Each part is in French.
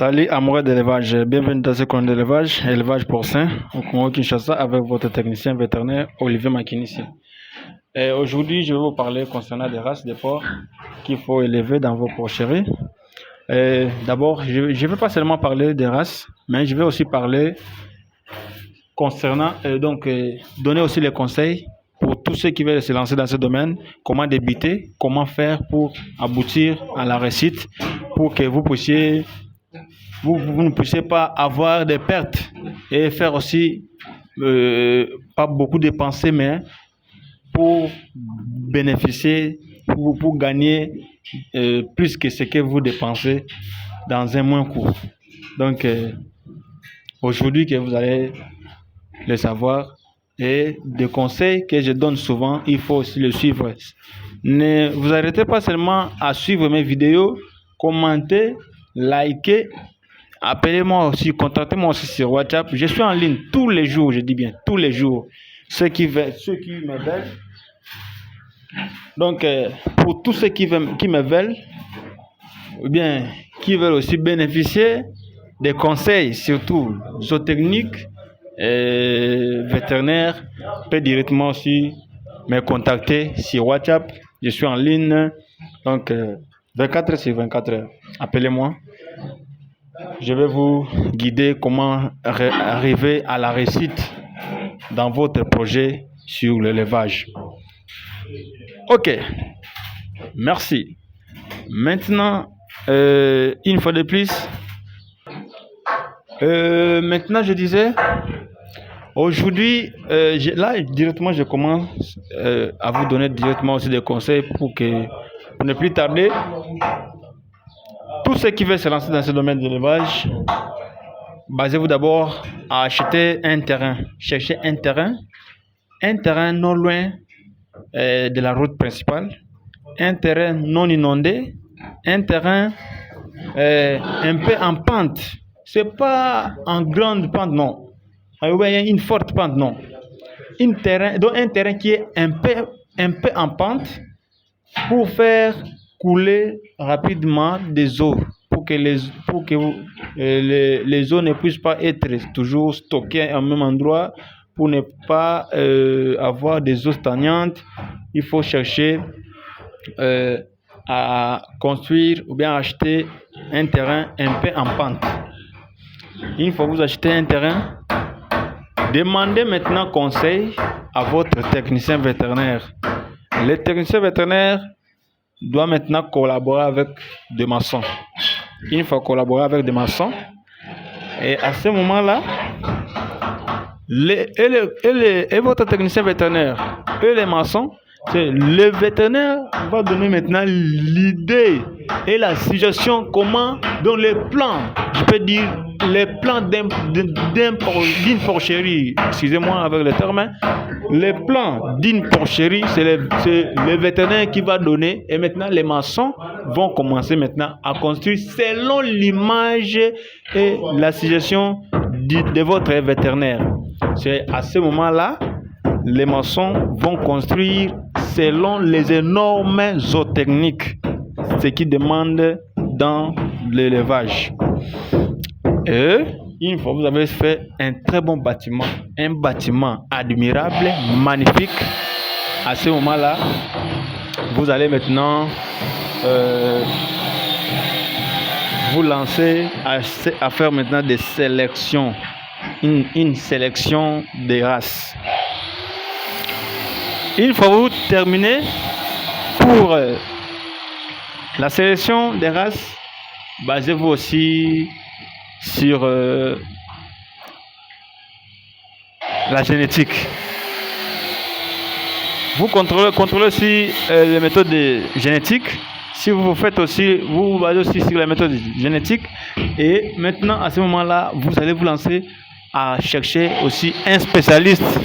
Salut amoureux d'élevage, bienvenue dans ce coin d'élevage, élevage porcin au Congo Kinshasa avec votre technicien vétérinaire Olivier Makinissi. Et aujourd'hui, je vais vous parler concernant des races de porcs qu'il faut élever dans vos porcheries. D'abord, je ne vais pas seulement parler des races, mais je vais aussi parler concernant, donner aussi les conseils pour tous ceux qui veulent se lancer dans ce domaine, comment débuter, comment faire pour aboutir à la réussite, pour que vous puissiez vous ne puissiez pas avoir des pertes et faire aussi pas beaucoup dépenser, mais pour bénéficier, pour gagner plus que ce que vous dépensez dans un mois court. Donc, aujourd'hui que vous allez le savoir, et des conseils que je donne souvent, il faut aussi le suivre. Ne vous arrêtez pas seulement à suivre mes vidéos, commentez, likez. Appelez-moi aussi, contactez-moi aussi sur WhatsApp. Je suis en ligne tous les jours, je dis bien tous les jours. Ceux qui me veulent. Donc, pour tous ceux qui me veulent, ou bien qui veulent aussi bénéficier des conseils, surtout zootechniques et vétérinaires, peut directement aussi me contacter sur WhatsApp. Je suis en ligne, donc 24 sur 24 heures. Appelez-moi. Je vais vous guider comment arriver à la réussite dans votre projet sur l'élevage. Ok, merci. Maintenant, une fois de plus, maintenant je disais, aujourd'hui, là directement je commence à vous donner directement aussi des conseils pour ne plus tarder. Tous ceux qui veulent se lancer dans ce domaine de l'élevage, basez-vous d'abord à acheter un terrain. Cherchez un terrain non loin de la route principale, un terrain non inondé, un terrain un peu en pente. C'est pas en grande pente, non. Une forte pente, non. Un terrain qui est un peu en pente pour faire couler rapidement des eaux pour que les eaux ne puissent pas être toujours stockées au même endroit pour ne pas avoir des eaux stagnantes. Il faut chercher à construire ou bien acheter un terrain un peu en pente. Une fois que vous achetez un terrain, demandez maintenant conseil à votre technicien vétérinaire. Le technicien vétérinaire doit maintenant collaborer avec des maçons. Il faut collaborer avec des maçons. Et à ce moment-là, votre technicien vétérinaire et les maçons, le vétérinaire va donner maintenant l'idée et la suggestion comment, dans les plans, je peux dire, les plans d'une porcherie, excusez-moi avec le terme, les plans d'une porcherie, c'est le vétérinaire qui va donner, et maintenant les maçons vont commencer maintenant à construire selon l'image et la suggestion de votre vétérinaire. C'est à ce moment-là, les maçons vont construire selon les énormes zootechniques, ce qui demande dans l'élevage. Et une fois que vous avez fait un très bon bâtiment, un bâtiment admirable, magnifique, à ce moment-là, vous allez maintenant vous lancer à faire maintenant des sélections, une sélection des races. Une fois que vous terminez pour la sélection des races, basez-vous aussi sur la génétique. Vous contrôlez aussi les méthodes génétiques. Si vous faites aussi, vous basez aussi sur la méthode génétique. Et maintenant, à ce moment-là, vous allez vous lancer à chercher aussi un spécialiste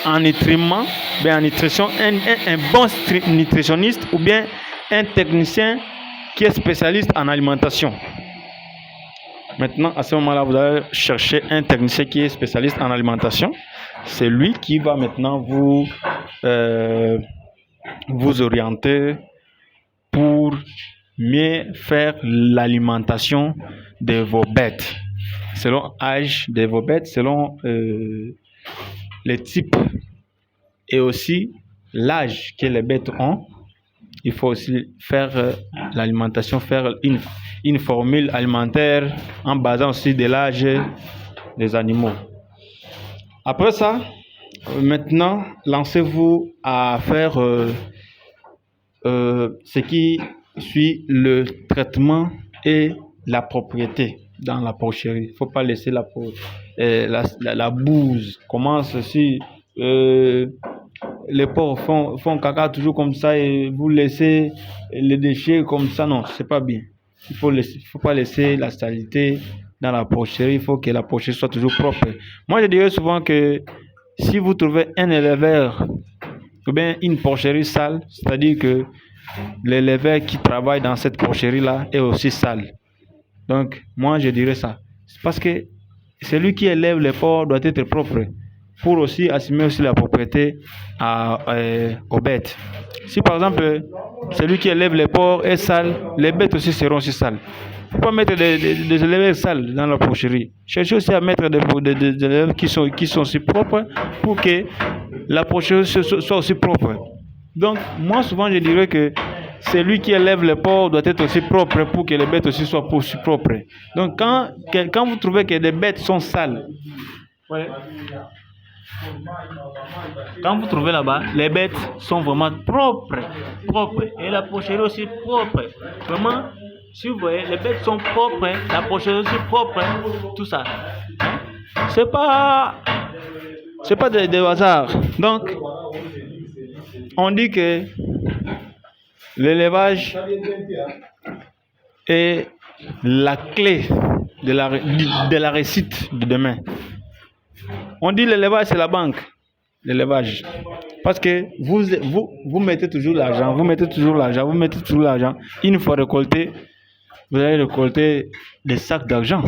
en nutriments, bien en nutrition, un bon nutritionniste ou bien un technicien qui est spécialiste en alimentation. Maintenant, à ce moment-là, vous allez chercher un technicien qui est spécialiste en alimentation. C'est lui qui va maintenant vous orienter pour mieux faire l'alimentation de vos bêtes, selon l'âge de vos bêtes, selon les types et aussi l'âge que les bêtes ont. Il faut aussi faire l'alimentation, faire une formule alimentaire en basant aussi de l'âge des animaux. Après ça, maintenant, lancez-vous à faire ce qui suit le traitement et la propriété dans la porcherie. Il ne faut pas laisser la bouse. Commence si les porcs font caca toujours comme ça et vous laissez les déchets comme ça. Non, c'est pas bien. Il faut pas laisser la saleté dans la porcherie. Il faut que la porcherie soit toujours propre. Moi, je dirais souvent que si vous trouvez un éleveur ou bien une porcherie sale, c'est-à-dire que l'éleveur qui travaille dans cette porcherie-là est aussi sale. Donc, moi, je dirais ça. Parce que celui qui élève les porcs doit être propre pour aussi assumer aussi la propriété aux bêtes. Si par exemple, celui qui élève les porcs est sale, les bêtes aussi seront aussi sales. Il ne faut pas mettre des éleveurs sales dans la porcherie. Cherchez aussi à mettre des élèves qui sont aussi propres pour que la porcherie soit aussi propre. Donc, moi, souvent, je dirais que celui qui élève les porcs doit être aussi propre pour que les bêtes aussi soient aussi propres. Donc, quand vous trouvez que des bêtes sont sales, ouais, quand vous trouvez là-bas, les bêtes sont vraiment propres. Et la porcherie aussi propre. Vraiment, si vous voyez, les bêtes sont propres, la porcherie aussi propre, tout ça. C'est pas de hasard. Donc, on dit que l'élevage est la clé de la réussite de demain. On dit l'élevage, c'est la banque. L'élevage. Parce que vous mettez toujours l'argent, vous mettez toujours l'argent. Une fois récolté, vous allez récolter des sacs d'argent.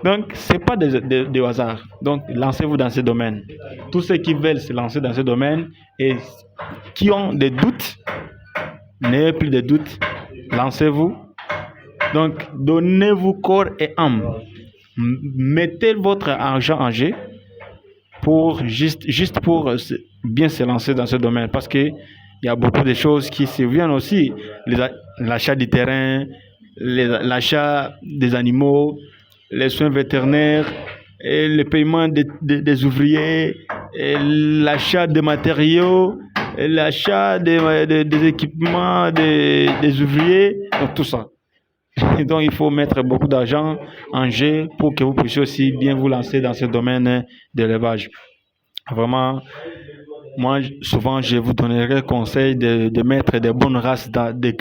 Donc, ce n'est pas de hasard. Donc, lancez-vous dans ce domaine. Tous ceux qui veulent se lancer dans ce domaine et qui ont des doutes, n'ayez plus de doutes, lancez-vous. Donc, donnez-vous corps et âme. Mettez votre argent en jeu pour juste pour bien se lancer dans ce domaine, parce que il y a beaucoup de choses qui surviennent aussi, l'achat du terrain, l'achat des animaux, les soins vétérinaires, et le paiement des ouvriers, l'achat des matériaux, l'achat des équipements des ouvriers, donc tout ça. Et donc, il faut mettre beaucoup d'argent en jeu pour que vous puissiez aussi bien vous lancer dans ce domaine de l'élevage. Vraiment, moi, souvent, je vous donnerai conseil de mettre des bonnes races des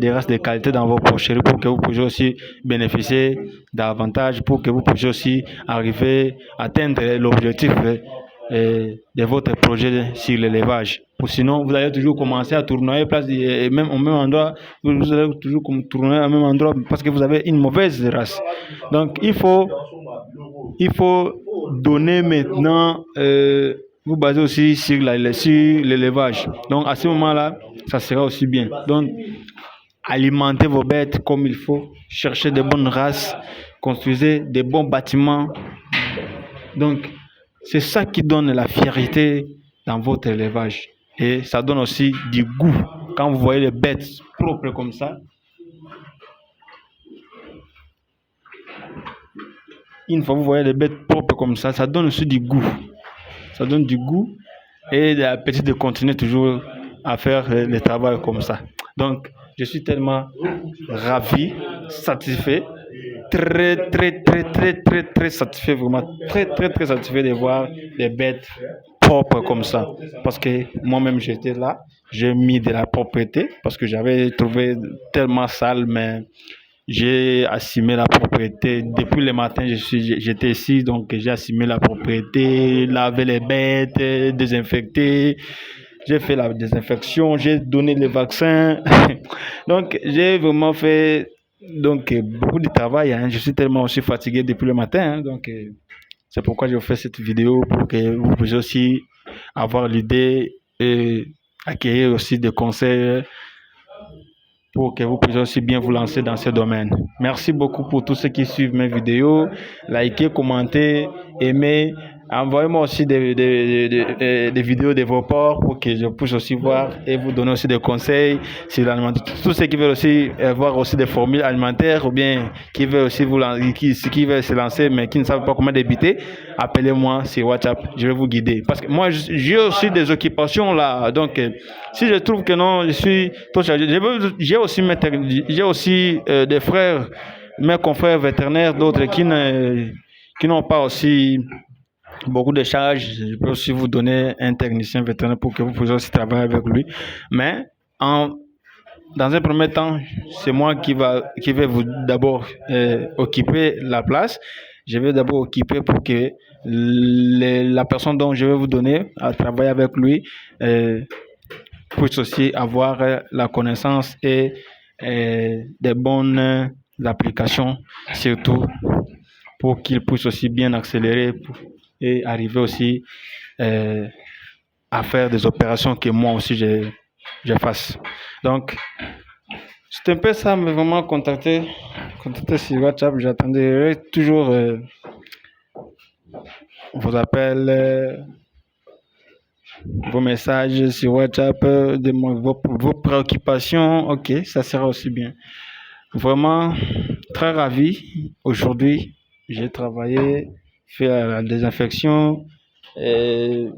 races de qualité dans vos porcheries pour que vous puissiez aussi bénéficier davantage, pour que vous puissiez aussi arriver à atteindre l'objectif de votre projet sur l'élevage. Sinon, vous allez toujours commencer à tournoyer et même au même endroit, vous allez toujours tournoyer au même endroit parce que vous avez une mauvaise race. Donc, il faut donner maintenant, vous basez aussi sur l'élevage. Donc, à ce moment-là, ça sera aussi bien. Donc, alimentez vos bêtes comme il faut, cherchez de bonnes races, construisez des bons bâtiments. Donc, c'est ça qui donne la fierté dans votre élevage. Et ça donne aussi du goût. Quand vous voyez les bêtes propres comme ça, une fois que vous voyez les bêtes propres comme ça donne aussi du goût. Ça donne du goût et l'appétit de continuer toujours à faire le travail comme ça. Donc, je suis tellement ravi, satisfait, très satisfait, vraiment très satisfait de voir les bêtes propres comme ça. Parce que moi-même, j'étais là, j'ai mis de la propreté parce que j'avais trouvé tellement sale, mais j'ai assumé la propriété. Depuis le matin, j'étais ici, donc j'ai assumé la propriété, lavé les bêtes, désinfecté. J'ai fait la désinfection, j'ai donné les vaccins. Donc, j'ai vraiment fait beaucoup de travail. Je suis tellement aussi fatigué depuis le matin. Donc, c'est pourquoi je fais cette vidéo pour que vous puissiez aussi avoir l'idée et acquérir aussi des conseils pour que vous puissiez aussi bien vous lancer dans ce domaine. Merci beaucoup pour tous ceux qui suivent mes vidéos. Likez, commentez, aimez. Envoyez-moi aussi des vidéos de vos ports pour que je puisse aussi voir et vous donner aussi des conseils sur l'alimentation. Tous ceux qui veulent aussi voir aussi des formules alimentaires ou bien qui veulent aussi qui veulent se lancer mais qui ne savent pas comment débuter, appelez-moi sur WhatsApp, je vais vous guider. Parce que moi, j'ai aussi des occupations là. Donc, si je trouve que non, je suis trop chargé, j'ai aussi des frères, mes confrères vétérinaires, d'autres qui n'ont pas aussi beaucoup de charges. Je peux aussi vous donner un technicien vétérinaire pour que vous puissiez aussi travailler avec lui. Mais dans un premier temps, c'est moi qui vais vous d'abord occuper la place. Je vais d'abord occuper pour que la personne dont je vais vous donner à travailler avec lui puisse aussi avoir la connaissance et des bonnes applications, surtout pour qu'il puisse aussi bien accélérer et arriver aussi à faire des opérations que moi aussi je fasse. Donc, c'est un peu ça, mais vraiment contacter sur WhatsApp. J'attendrai toujours vos appels, vos messages sur WhatsApp, vos préoccupations. Ok, ça sera aussi bien. Vraiment très ravi. Aujourd'hui, j'ai travaillé, fait la désinfection, le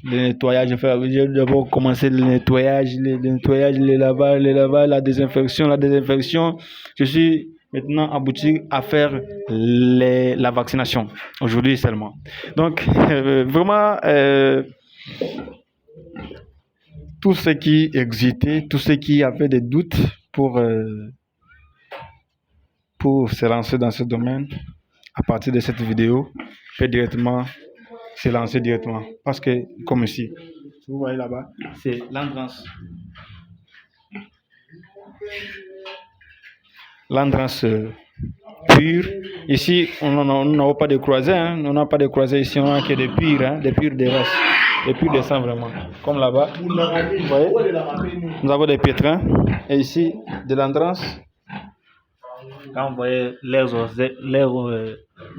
nettoyage. J'ai d'abord commencé le nettoyage, le lavage, la désinfection. Je suis maintenant abouti à faire la vaccination, aujourd'hui seulement. Donc, vraiment, tous ceux qui hésitaient, tous ceux qui avaient des doutes pour se lancer dans ce domaine, à partir de cette vidéo, peut directement se lancer directement. Parce que, comme ici, vous voyez là-bas, c'est l'entrance. L'entrance pure. Ici, on n'a pas de croisés. Hein. On n'a pas de croisés ici, on n'a que des purs, des purs de race. Des purs de sang vraiment. Comme là-bas, vous voyez, nous avons des pétrins. Et ici, de l'entrance. Quand vous voyez leurs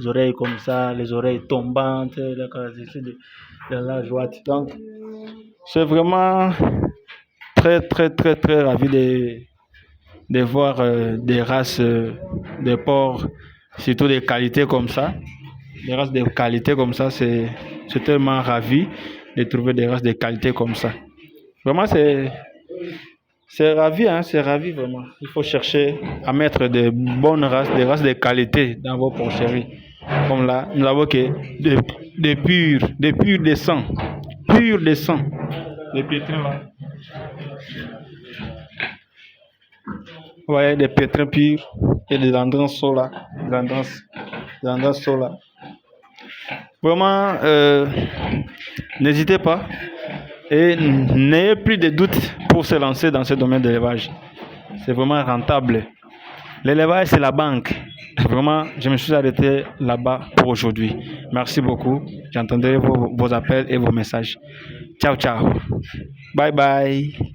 oreilles comme ça, les oreilles tombantes, la caractéristique de la joie. Donc, je suis vraiment très, très, très, très ravi de voir des races de porcs, surtout des qualités comme ça. Des races de qualité comme ça, c'est tellement ravi de trouver des races de qualité comme ça. Vraiment, c'est ravi, hein, c'est ravi vraiment. Il faut chercher à mettre de bonnes races, des races de qualité dans vos porcheries. Comme là, nous avons que des purs de sang. Purs de sang. Les pétrins là. Vous voyez, des pétrins purs et des landrances sola. Landrances sola. Vraiment, n'hésitez pas et n'ayez plus de doutes pour se lancer dans ce domaine de l'élevage. C'est vraiment rentable. L'élevage, c'est la banque. Vraiment, je me suis arrêté là-bas pour aujourd'hui. Merci beaucoup. J'entendrai vos appels et vos messages. Ciao, ciao. Bye bye.